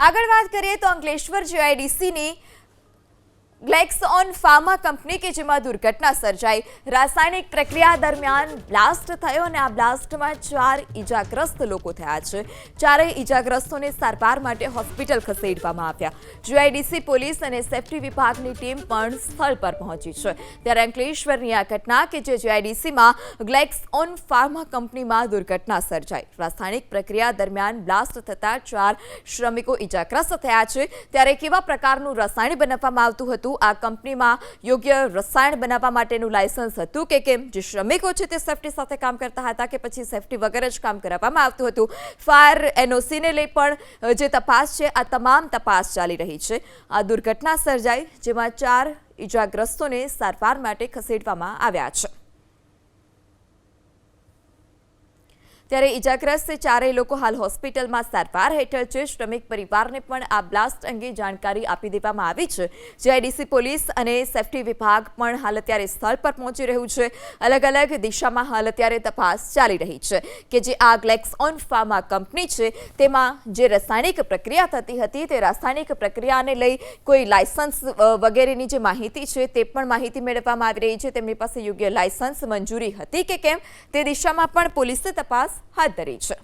આગળ વાત કરીએ તો અંકલેશ્વર જીઆઈડીસીની ગ્લેક્સોન ફાર્મા કંપની કે જેમાં દુર્ઘટના સર્જાઈ રાસાયણિક પ્રક્રિયા દરમિયાન બ્લાસ્ટ થયો અને આ બ્લાસ્ટમાં 4 ઈજાગ્રસ્ત લોકો થયા છે। ચારેય ઈજાગ્રસ્તોને સારવાર માટે હોસ્પિટલ ખસેડવામાં આવ્યા। જીઆઈડીસી પોલીસ અને સેફટી વિભાગની ટીમ પણ સ્થળ પર પહોંચી છે। ત્યારે અંકલેશ્વરની આ ઘટના કે જે જીઆઈડીસીમાં ગ્લેક્સોન ફાર્મા કંપનીમાં દુર્ઘટના સર્જાઈ રાસાયણિક પ્રક્રિયા દરમિયાન બ્લાસ્ટ થતા 4 શ્રમિકો ઈજાગ્રસ્ત થયા છે। ત્યારે કેવા પ્રકારનું રસાયણ બનાવવામાં આવતું હતું, આ કંપનીમાં યોગ્ય રસાયણ બનાવવા માટેનું લાયસન્સ હતું કે કેમ, જે શ્રમિકો છે તે સેફટી સાથે કામ કરતા હતા કે પછી સેફટી વગર જ કામ કરાવવામાં આવતું હતું, ફાયર એનઓસીને લઈ પણ જે તપાસ છે આ તમામ તપાસ ચાલી રહી છે। આ દુર્ઘટના સર્જાઈ જેમાં 4 ઈજાગ્રસ્તોને સારવાર માટે ખસેડવામાં આવ્યા છે। ત્યારે ઈજાગ્રસ્ત ચારેય લોકો હાલ હોસ્પિટલમાં સારવાર હેઠળ છે। શ્રમિક પરિવારને પણ આ બ્લાસ્ટ અંગે જાણકારી આપી દેવામાં આવી છે। જીઆઈડીસી પોલીસ અને સેફટી વિભાગ પણ હાલ અત્યારે સ્થળ પર પહોંચી રહ્યું છે। અલગ અલગ દિશામાં હાલ અત્યારે તપાસ ચાલી રહી છે કે જે આ ગ્લેક્સોન ફાર્મા કંપની છે તેમાં જે રાસાયણિક પ્રક્રિયા થતી હતી તે રાસાયણિક પ્રક્રિયાને લઈ કોઈ લાયસન્સ વગેરેની જે માહિતી છે તે પણ માહિતી મેળવવામાં આવી રહી છે। તેમની પાસે યોગ્ય લાયસન્સ મંજૂરી હતી કે કેમ તે દિશામાં પણ પોલીસે તપાસ હાથ ધરી છે।